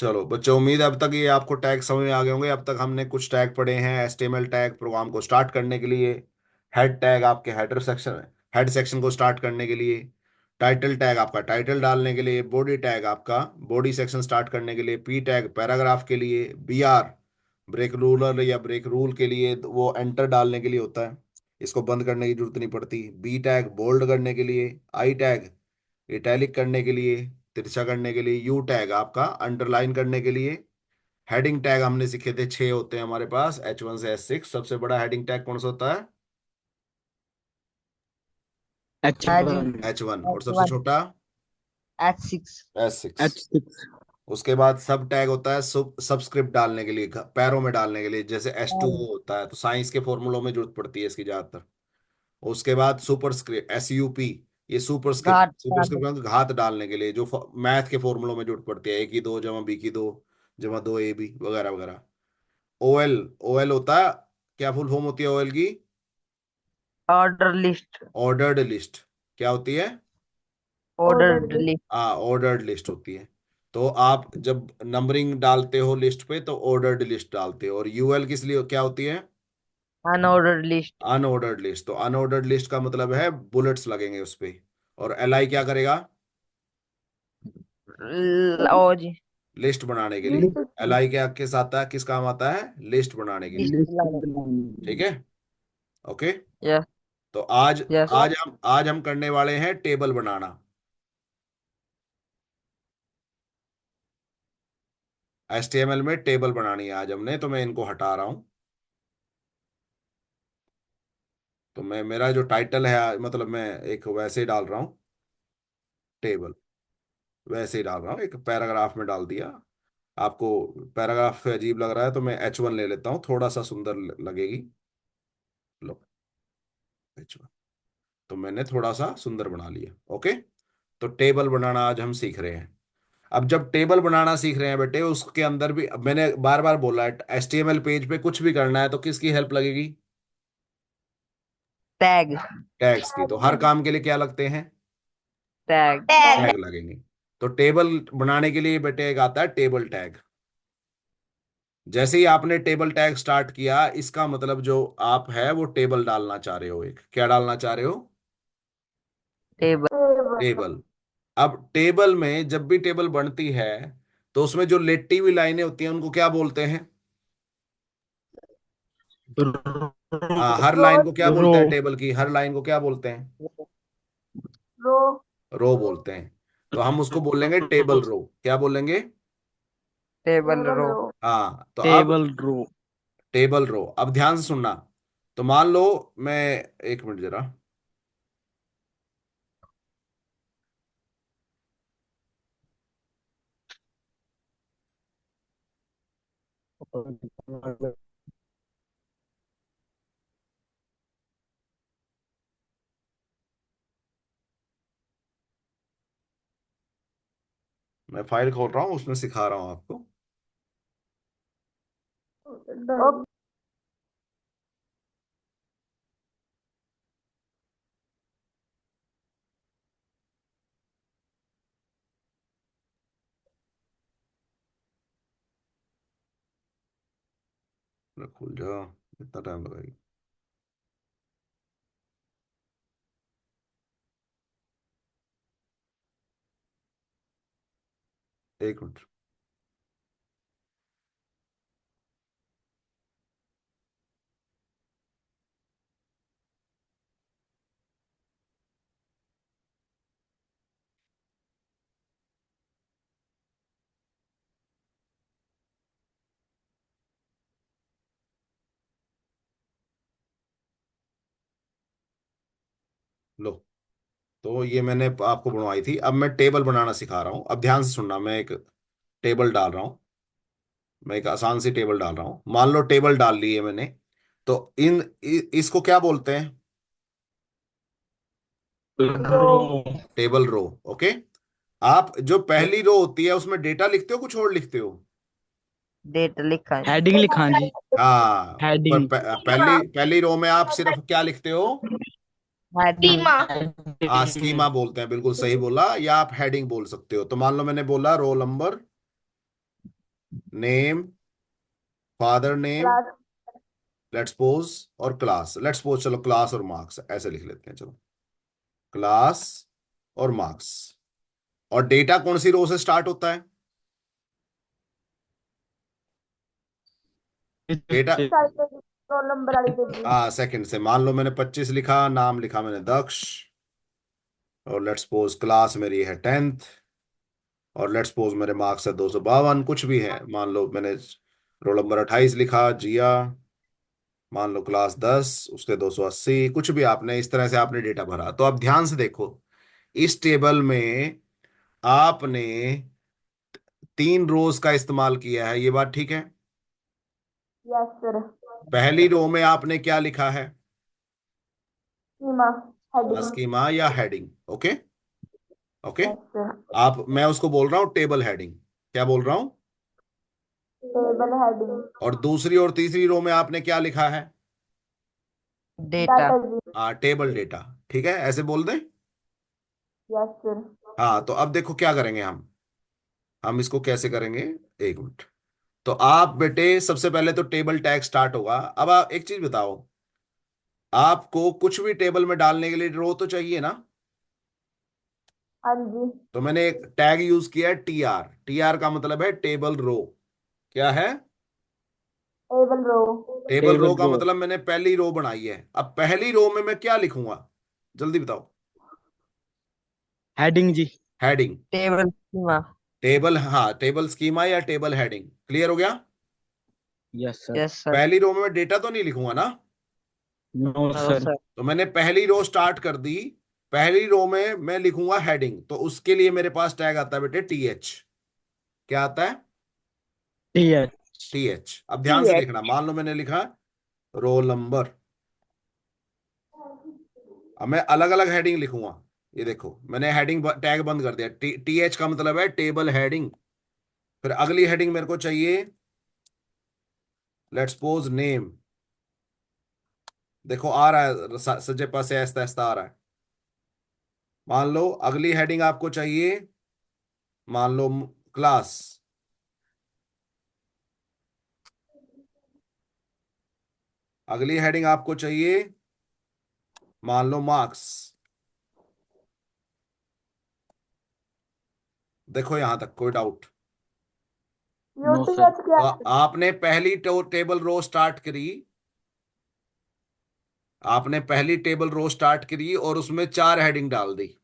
चलो बच्चों, उम्मीद है अब तक ये आपको टैग समझ में आ गए होंगे। अब तक हमने कुछ टैग पढ़े हैं। HTML टैग प्रोग्राम को स्टार्ट करने के लिए, हेड टैग आपके हेड सेक्शन को स्टार्ट करने के लिए, टाइटल टैग आपका टाइटल डालने के लिए, बॉडी टैग आपका बॉडी सेक्शन स्टार्ट करने के लिए, पी टैग पैराग्राफ के लिए, BR ब्रेक रूलर या ब्रेक रूल के लिए, वो एंटर डालने के लिए होता है, इसको बंद करने की जरूरत नहीं पड़ती। बी टैग बोल्ड करने के लिए, आई टैग इटैलिक करने के लिए, तिरछा करने के लिए, यू टैग आपका अंडरलाइन करने के लिए। हेडिंग टैग हमने सीखे थे, 6 होते हैं हमारे पास, H1 से H6। सबसे बड़ा हेडिंग टैग कौन सा होता है? Heading H1। और सबसे H1 छोटा? H6 S6। H6। उसके बाद सब टैग होता है सबस्क्रिप्ट डालने के लिए, पैरों में डालने के लिए, जैसे H2O होता है, तो साइंस के फॉर्मूलों में जरूरत पड़ती है इसकी ज्यादातर। उसके बाद सुपरस्क्रिप्ट, SUP, ये सुपरस्क्रिप्ट घाट सुपरस्क्रिप्ट मतलब घात डालने के लिए, जो मैथ के फॉर्मूलों में जरूरत पड़ती है, A की 2 जमा B की 2 जमा 2AB वगैरह वगैरह। OL, OL होता है, क्या फुल फॉर्म होती है OL की? Order list ordered list. क्या होती है? ऑर्डर लिस्ट ऑर्डर्ड लिस्ट होती है। तो आप जब नंबरिंग डालते हो लिस्ट पे तो ऑर्डर्ड लिस्ट डालते हो। और UL किस लिए क्या होती है? Unordered list unordered list. तो अनऑर्डर्ड लिस्ट का मतलब है बुलेट्स लगेंगे उस पे। और LI क्या करेगा? ओ जी लिस्ट बनाने के लिए। LI क्या किस आता है, किस काम आता है? लिस्ट बनाने के लिए। लिस्ट लिस्ट लाइन ठीक है। ओके। यस तो आज यस आज हम करने वाले हैं टेबल बनाना। HTML में टेबल बनानी है आज हमने, तो मैं इनको हटा रहा हूं। तो मैं, मेरा जो टाइटल है, मतलब मैं एक वैसे ही डाल रहा हूँ, टेबल वैसे ही डाल रहा हूँ, एक पैराग्राफ में डाल दिया। आपको पैराग्राफ अजीब लग रहा है तो मैं H1 ले लेता हूँ, थोड़ा सा सुंदर लगेगी। लो, H1। तो मैंने थोड़ा सा सुंदर बना लिया। ओके। तो टेबल बनाना आज हम सीख रहे हैं। अब जब टेबल बनाना सीख रहे हैं बेटे, उसके अंदर भी, अब मैंने बार बार बोला है, HTML पेज पे कुछ भी करना है तो किसकी हेल्प लगेगी? टैग टैग्स की। तो हर काम के लिए क्या लगते हैं? टैग टैग लगेंगे। तो टेबल बनाने के लिए बेटे एक आता है टेबल टैग। जैसे ही आपने टेबल टैग स्टार्ट किया, इसका मतलब जो आप है वो टेबल डालना चाह रहे हो। एक क्या डालना चाह रहे हो? Table table. अब टेबल में जब भी टेबल बनती है तो उसमें जो लेटी हुई लाइनें होती हैं उनको क्या बोलते हैं? हाँ, हर लाइन को क्या रो। बोलते हैं? टेबल की हर लाइन को क्या बोलते हैं? रो रो बोलते हैं। तो हम उसको बोलेंगे टेबल रो। क्या बोलेंगे? टेबल रो हाँ। तो अब टेबल रो। टेबल रो, अब ध्यान से सुनना। तो मान लो, मैं, एक मिनट जरा, मैं फाइल खोल रहा हूँ, उसमें सिखा रहा हूँ आपको। खुल जा, इतना टाइम लगाएगी। एक मिनट। लो, तो ये मैंने आपको बनवाई थी। अब मैं टेबल बनाना सिखा रहा हूँ। अब ध्यान से सुनना, मैं एक टेबल डाल रहा हूँ। मैं एक आसान सी टेबल डाल रहा हूँ। मान लो टेबल डाल ली है मैंने। तो इसको क्या बोलते हैं? रो। Table row. ओके। आप जो पहली रो होती है उसमें डेटा लिखते हो, कुछ और लिखते हो? डेट लिखा है हेडिंग लिखा जी। हाँ, ऊपर हेडिंग। पहली पहली रो में आप सिर्फ क्या लिखते हो? हेडिंग स्कीमा बोलते हैं, बिल्कुल सही बोला। या आप हेडिंग बोल सकते हो। तो मान लो मैंने बोला roll number name, father name, class. Let's suppose, और क्लास। लेट्स सपोज, चलो क्लास और मार्क्स ऐसे लिख लेते हैं, चलो क्लास और मार्क्स। और डेटा कौन सी रो से स्टार्ट होता है? डेटा, रोल नंबर वाली पेजी। सेकंड से। मान लो मैंने 25 लिखा, नाम लिखा मैंने दक्ष, और लेट्स सपोज क्लास मेरी है 10th, और लेट्स सपोज मेरे मार्क्स है 252, कुछ भी है। मान लो मैंने रोल नंबर 28 लिखा, जिया। मान लो क्लास 10, उसके 280, कुछ भी आपने इस तरह से आपने डेटा भरा। तो अब ध्यान से देखो, इस टेबल में आपने 3 रोज का इस्तेमाल किया है, ये बात ठीक है। Yes sir. पहली रो में आपने क्या लिखा है? स्कीमा। हेडिंग। स्कीमा या heading, okay. Okay. Yes sir. आप, मैं उसको बोल रहा हूँ टेबल हेडिंग। क्या बोल रहा हूँ? Table heading. और दूसरी और तीसरी रो में आपने क्या लिखा है? डेटा। डाटा जी। Table data. ठीक है, ऐसे बोल दें। Yes sir. हाँ, तो अब देखो क्या करेंगे हम इसको कैसे करेंगे। एक मिनट। तो आप बेटे सबसे पहले तो टेबल टैग स्टार्ट होगा। अब आप एक चीज बताओ, आपको कुछ भी टेबल में डालने के लिए रो तो चाहिए ना? हाँ जी। तो मैंने एक टैग यूज किया है टीआर। टीआर का मतलब है टेबल रो। क्या है? Table row. Table row table का रो। मतलब मैंने पहली रो बनाई है। अब पहली रो में मैं क्या लिखूंगा, जल्दी बताओ। हेडिंग जी। हेडिंग। Table schema. टेबल, हाँ, टेबल स्कीमा या टेबल हेडिंग। क्लियर हो गया? Yes sir. Yes sir. पहली रो में मैं डेटा तो नहीं लिखूंगा ना? No no sir. सर। तो मैंने पहली रो स्टार्ट कर दी। पहली रो में मैं लिखूंगा हेडिंग, तो उसके लिए मेरे पास टैग आता है बेटे टीएच। क्या आता है? T H. टीएच। अब ध्यान से टीएच। देखना, मान लो मैंने लिखा रोल नंबर। अब मैं अलग अलग हेडिंग लिखूंगा। ये देखो, मैंने हेडिंग टैग बंद कर दिया। टीएच का मतलब है टेबल हेडिंग। फिर अगली हेडिंग मेरे को चाहिए, लेट्स सपोज नेम। देखो आ रहा है, सज्जे पास से ऐसा ऐसा आ रहा है। मान लो अगली हेडिंग आपको चाहिए, मान लो क्लास। अगली हेडिंग आपको चाहिए, मान लो मार्क्स। देखो यहां तक कोई डाउट? No sir. यूटीएच क्या तो है? आपने पहली टेबल रो स्टार्ट करी। आपने पहली टेबल रो स्टार्ट करी और उसमें 4 हेडिंग डाल दी।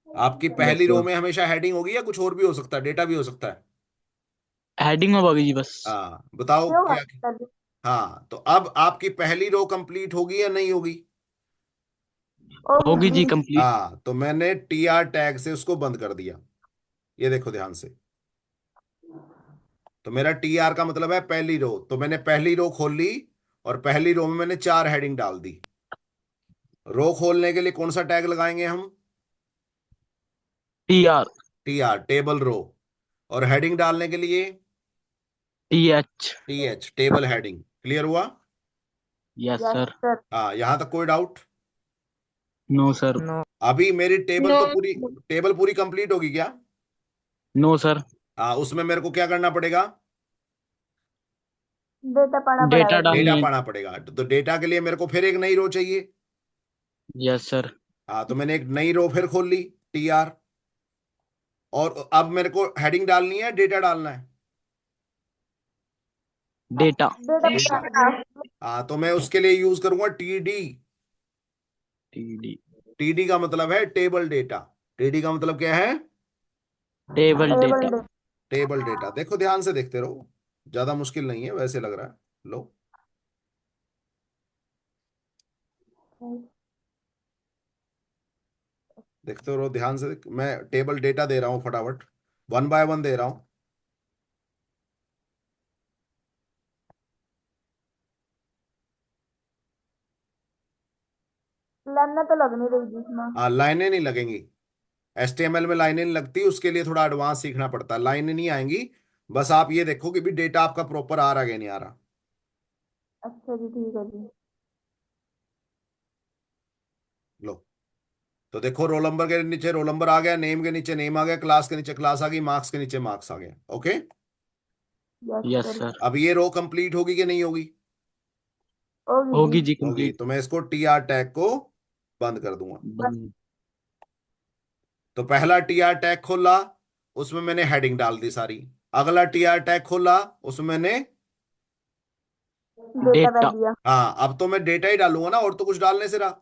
आपकी यस पहली रो सर। में हमेशा हेडिंग होगी या कुछ और भी हो सकता है, डेटा भी हो सकता है? हेडिंग होगा जी बस। हाँ, बताओ क्यों क्या। है? हाँ, तो अब आपकी पहली रो कंप्लीट होगी या नहीं होगी? होगी होगी जी। जी कंप्लीट। हाँ, तो मैंने टीआर टैग से उसको बंद कर दिया। ये देखो ध्यान से। तो मेरा टीआर का मतलब है पहली रो, तो मैंने पहली रो खोल ली, और पहली रो में मैंने 4 हेडिंग डाल दी। रो खोलने के लिए कौन सा टैग लगाएंगे हम? T R. TR, table row. और हेडिंग डालने के लिए T H. TH, table heading. Clear हुआ? Yes yes sir. सर। हाँ, यहां तक कोई डाउट? No sir. नो। अभी मेरी टेबल नो। तो पूरी, टेबल पूरी कंप्लीट होगी क्या? No sir. हाँ, उसमें मेरे को क्या करना पड़ेगा? डेटा पाना डेटा पड़ेगा जी। डेटा डालनी है। पाना पड़ेगा। तो डेटा के लिए मेरे को फिर एक नई रो चाहिए। Yes sir. हाँ, तो मैंने एक नई रो फिर खोल ली, टीआर। और अब मेरे को हेडिंग डालनी है, डेटा डालना है? डेटा। Data data. पाना। हाँ, तो मैं उसके लिए यूज करूंगा टीडी। T D. टीडी का मतलब है टेबल डेटा। टीडी का मतलब क्या है? Table table data. Data. Table data. देखो ध्यान से देखते रहो, ज्यादा मुश्किल नहीं है वैसे लग रहा है। लो, देखते रहो ध्यान से। मैं टेबल डेटा दे रहा हूँ फटाफट, 1 बाय 1 दे रहा हूँ। लाना तो लग नहीं रही जी इसमें। हाँ, लाइनें नहीं लगेंगी। एचटीएमएल में लाइनें नहीं लगती, उसके लिए थोड़ा एडवांस सीखना पड़ता है। लाइनें नहीं आएंगी। बस आप ये देखो कि भी डेटा आपका प्रॉपर आ रहा है कि नहीं आ रहा। अच्छा जी ठीक है जी। लो, तो देखो, रोल नंबर के नीचे रोल नंबर आ गया, नेम के नीचे नेम आ गया, क्लास के नीचे क्लास आ गई, मार्क्स के नीचे मार्क्स आ गया। Okay. Yes yes sir. Sir. अब ये रो कंप्लीट होगी कि नहीं होगी? होगी जी। होगी जी होगी। कंप्लीट। तो मैं इसको टी आर टैग को बंद कर दूंगा। बंद। तो पहला टी आर टैग खोला, उसमें मैंने हेडिंग डाल दी सारी। अगला टी आर टैग खोला, उसमें मैंने, डेटा डेटा। डाल दिया। हाँ, अब तो मैं डेटा ही डालूंगा ना, और तो कुछ डालने से रहा।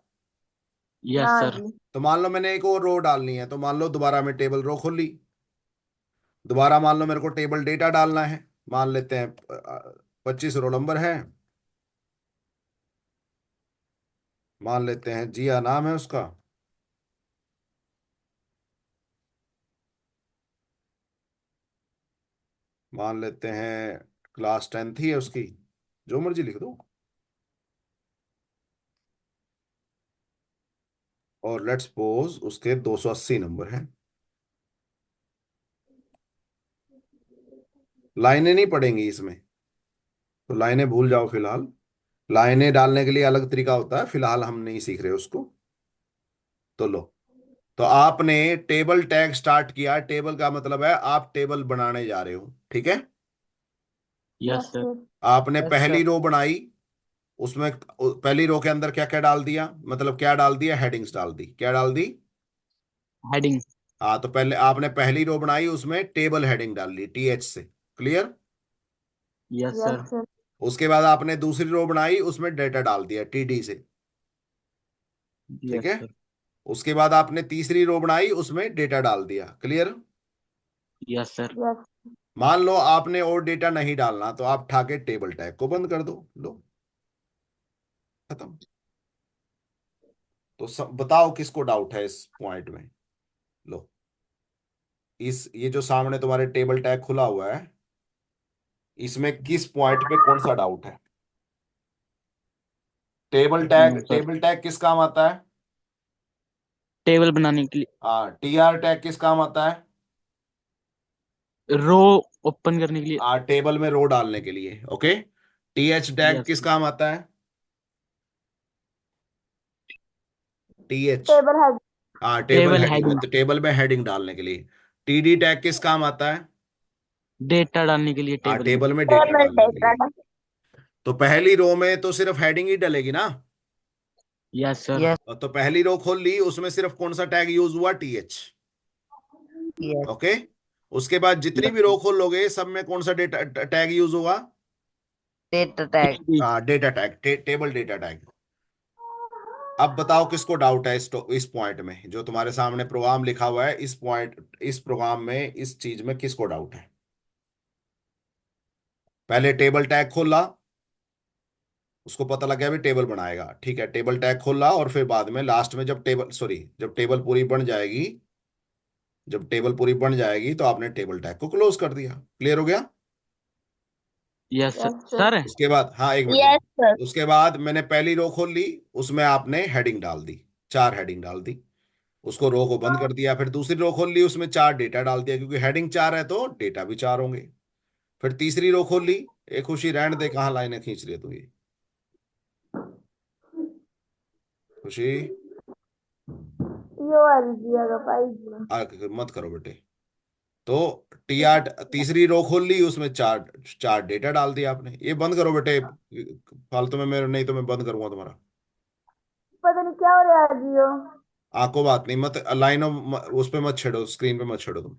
यस ना सर। जी। तो मान लो मैंने एक और रो डालनी है, तो मान लो दोबारा मैं टेबल रो खोल ली। दोबारा मान लो मेरे को टेबल डेटा डालना है। मान लेते हैं 25 रो नंबर है। मान लेते हैं जिया नाम है उसका। मान लेते हैं क्लास 10 ही है उसकी, जो मर्जी लिख दो। और लेट्स सपोज उसके 280 नंबर हैं। लाइनें नहीं पड़ेंगी इसमें, तो लाइनें भूल जाओ फिलहाल। लाइनें डालने के लिए अलग तरीका होता है, फिलहाल हम नहीं सीख रहे उसको। तो लो, तो आपने टेबल टैग स्टार्ट किया। टेबल का मतलब है आप टेबल बनाने जा रहे हो, ठीक है। Yes yes sir. सर। आपने यस पहली सर। रो बनाई, उसमें पहली रो के अंदर क्या क्या डाल दिया, मतलब क्या डाल दिया, हेडिंग्स डाल दी। क्या डाल दी? हेडिंग। हाँ, तो पहले आपने पहली रो बनाई, उसमें टेबल हेडिंग डाल ली टी एच से। Clear? Yes yes sir. Sir. उसके बाद आपने दूसरी रो बनाई, उसमें डेटा डाल दिया टी डी से। ठीक यस है। सर। उसके बाद आपने तीसरी रो बनाई, उसमें डेटा डाल दिया। क्लियर? Yes sir. यस। मान लो आपने और डेटा नहीं डालना, तो आप ठाके टेबल टैग को बंद कर दो। लो, खत्म। तो सब बताओ किसको डाउट है इस पॉइंट में? लो, इस ये जो सामने तुम्हारे टेबल टैग खुला हुआ है, इसमें किस पॉइंट पे कौन सा डाउट है? No sir. टेबल टैग किस काम आता है? टेबल बनाने के हाँ, टी आर टैग किस काम आता है? लिए, रो ओपन करने के लिए। टेबल में रो डालने के लिए। Okay. T H tag yes. किस काम आता है? टी एच, टेबल है। हाँ, टेबल टेबल हेडिंग में, हेडिंग। तो टेबल में हेडिंग डालने के लिए। टी डी टैग किस काम आता है? डेटा डालने के लिए टेबल में। टेबल में डेटा टेबल डालने के डेटा। लिए। तो पहली रो में तो सिर्फ हेडिंग ही डलेगी ना। Yes sir. यस। तो पहली रो खोल ली, उसमें सिर्फ कौन सा टैग यूज हुआ? T H. यस। ओके। उसके बाद जितनी भी यस। रो खोलोगे, सब में कौन सा डेटा टैग यूज होगा? Data tag. TD. Data tag, table data tag. अब बताओ किसको डाउट है इस पॉइंट में, जो तुम्हारे सामने प्रोग्राम लिखा हुआ है, इस पॉइंट, इस प्रोग्राम में, इस चीज में किसको डाउट है? पहले टेबल टैग खोला, उसको पता लग गया भी टेबल बनाएगा, ठीक है, टेबल टैग खोला, और फिर बाद में लास्ट में जब टेबल पूरी बन जाएगी, जब टेबल पूरी बन जाएगी, तो आपने टेबल टैग को क्लोज कर दिया। क्लियर हो गया? Yes yes sir. सर। उसके बाद, हाँ, एक मिनट, यस सर। उसके बाद मैंने पहली रो खोल ली, उसमें आपने हेडिंग डाल दी, 4 हेडिंग डाल दी। उसको रो को बंद कर दिया। फिर दूसरी रो खोल ली, उसमें 4 डेटा डाल दिया, क्योंकि हेडिंग 4 है तो डेटा भी 4 होंगे। फिर तीसरी रो खोल ली। एक खुशी, रहने दे, कहाँ लाइनें खींच रही है तू ये? खुशी, यो आ दीजिएगा भाई जी। मत करो बेटे। तो टी आर, तीसरी रो खोल ली, उसमें 4 4 डेटा डाल दिया आपने। ये बंद करो बेटे, फालतू में मेरे, नहीं तो मैं बंद करूंगा तुम्हारा। पता नहीं क्या हो रहा है जियो। आपको बात नहीं, मत लाइनों, उस पे मत छेड़ो, स्क्रीन पे मत छेड़ो तुम।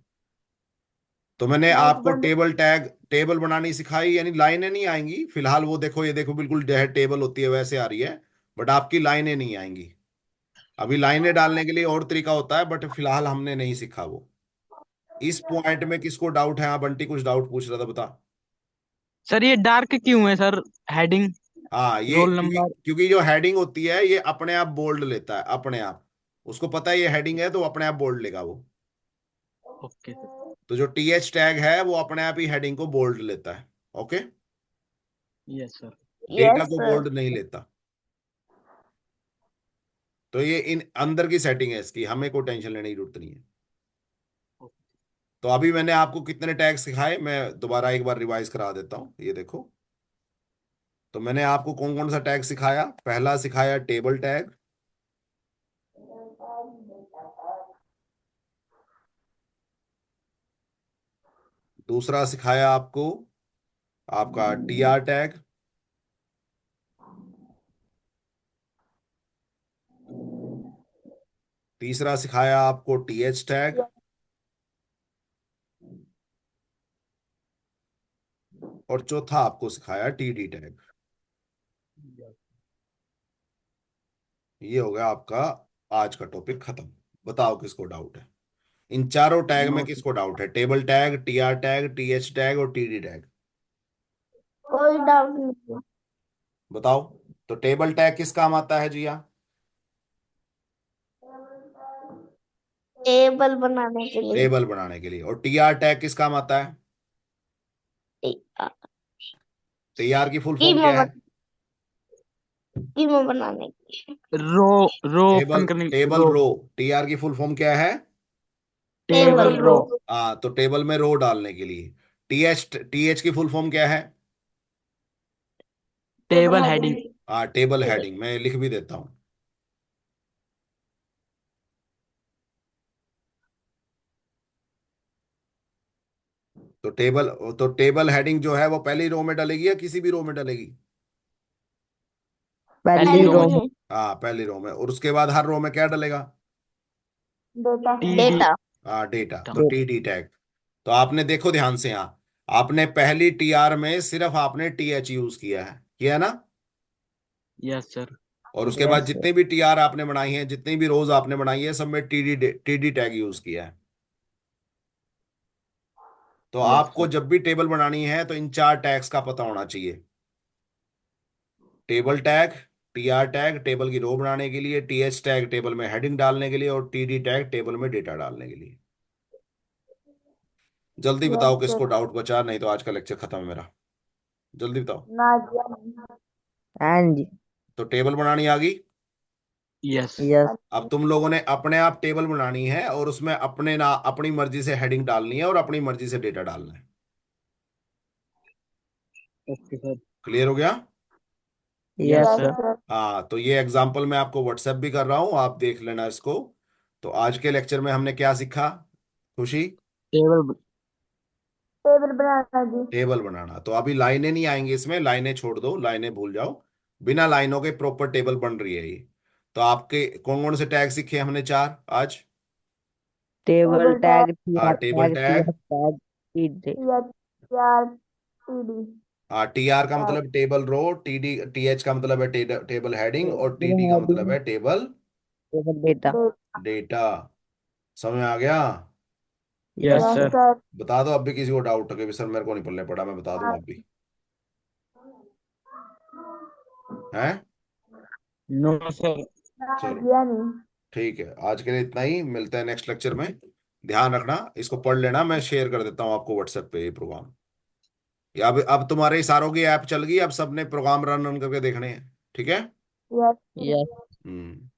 तो मैंने लाइट आपको बंद। टेबल बनानी सिखाई, यानी लाइनें नहीं आएंगी फिलहाल। वो देखो, ये देखो, बिल्कुल टेबल होती है वैसे आ रही है, बट आपकी लाइनें नहीं आएंगी। अभी लाइनें डालने के लिए और तरीका होता है, बट फिलहाल हमने नहीं सीखा वो। इस पॉइंट में किसको डाउट है? हाँ, बंटी कुछ डाउट पूछ रहा था, बता। सर ये डार्क क्यों है सर? हेडिंग। हाँ, ये रोल क्योंकि नंबर। क्योंकि जो हेडिंग होती है, ये अपने आप बोल्ड लेता है, अपने आप। उसको पता है ये हेडिंग है, तो अपने आप बोल्ड लेगा वो। Okay sir. तो जो टी एच टैग है, वो अपने आप ही हेडिंग को बोल्ड लेता है। Okay. Yes sir. Data yes को सर। बोल्ड नहीं लेता। तो ये इन अंदर की सेटिंग है इसकी, हमें कोई टेंशन लेने की जरूरत नहीं है। तो अभी मैंने आपको कितने टैग सिखाए, मैं दोबारा एक बार रिवाइज करा देता हूँ, ये देखो। तो मैंने आपको कौन कौन सा टैग सिखाया? पहला सिखाया टेबल टैग, दूसरा सिखाया आपको आपका टी आर टैग। तीसरा सिखाया आपको टी एच टैग। और चौथा आपको सिखाया टी डी टैग। ये हो गया आपका आज का टॉपिक खत्म। बताओ किसको डाउट है? इन चारों टैग में नो सर। किसको डाउट है? Table tag, T R tag, T H tag और टी डी टैग। कोई डाउट नहीं है। बताओ। तो टेबल टैग किस काम आता है जिया? टेबल बनाने के लिए। टेबल बनाने के लिए। और टी आर टैग किस काम आता है? टी आर की फुल फॉर्म स्कीमा क्या है? स्कीमा बनाने के रो रो टेबल ओपन करने टेबल रो रो। टी आर की फुल फॉर्म क्या है? टेबल टेबल रो। रो हाँ, तो टेबल में रो डालने के लिए। टी एच की फुल फॉर्म क्या है? Table table heading. हेडिंग। हाँ, टेबल हेडिंग। मैं लिख भी देता हूँ। तो टेबल हेडिंग जो है वो पहली रो में डलेगी या किसी भी रो में डलेगी? पहली पहली रो में में। हाँ, पहली रो में। और उसके बाद हर रो में क्या डलेगा? Data T D data. हाँ, डेटा। तो डेटा। T D tag. तो आपने देखो ध्यान से, यहाँ आपने पहली टी आर में सिर्फ आपने टी एच यूज किया है ना? Yes sir. और उसके बाद यस जितनी भी टी आर आपने बनाई है, जितनी भी रोज आपने बनाई है, सब में टी डी टैग यूज किया है। तो यस आपको सर। जब भी टेबल बनानी है तो इन चार टैग्स का पता होना चाहिए। Table tag, T R tag table की रो बनाने के लिए, टी एच टैग टेबल में हेडिंग डालने के लिए, और टी डी टैग टेबल में डेटा डालने के लिए। जल्दी यस बताओ किसको सर। डाउट बचा, नहीं तो आज का लेक्चर खत्म है मेरा। जल्दी बताओ। नाजिया। हाँ जी। तो टेबल बनानी आ गई। यस। यस। अब तुम लोगों ने अपने आप टेबल बनानी है और उसमें अपनी मर्जी से हेडिंग डालनी है और अपनी मर्जी से डेटा डालना है। Okay sir. क्लियर हो गया? Yes yes sir. सर। हाँ, तो ये एग्जाम्पल मैं आपको व्हाट्सएप भी कर रहा हूँ, आप देख लेना इसको। तो आज के लेक्चर में हमने क्या सीखा, खुशी? टेबल। टेबल बनाना जी। टेबल बनाना। तो अभी लाइनें नहीं आएंगी इसमें, लाइनें छोड़ दो, लाइनें भूल जाओ। बिना लाइनों के प्रॉपर टेबल बन रही है ये। तो आपके कौन कौन से टैग सीखे हमने? चार आज। Table tag. हाँ, TR table tag tag. TS tag TR TD हाँ, टी आर का टैग। मतलब टेबल रो, टी एच का मतलब है टेबल हेडिंग, और टी डी का मतलब है टेबल टेबल डेटा। डेटा। समझ में आ गया? Yes yes sir. सर। बता दो अब भी किसी को डाउट हो कि सर मेरे को नहीं पल्ले पड़ा, मैं बता दूं अब भी। है? No sir. चलो, नाजिया नहीं। ठीक है, आज के लिए इतना ही। मिलते हैं नेक्स्ट लेक्चर में। ध्यान रखना, इसको पढ़ लेना, मैं शेयर कर देता हूँ आपको व्हाट्सएप पे ये प्रोग्राम। या अब तुम्हारे इशारों की ऐप चल गई, अब सबने प्रोग्राम रन रन करके देखने हैं। ठीक है। यस। यस। हम्म।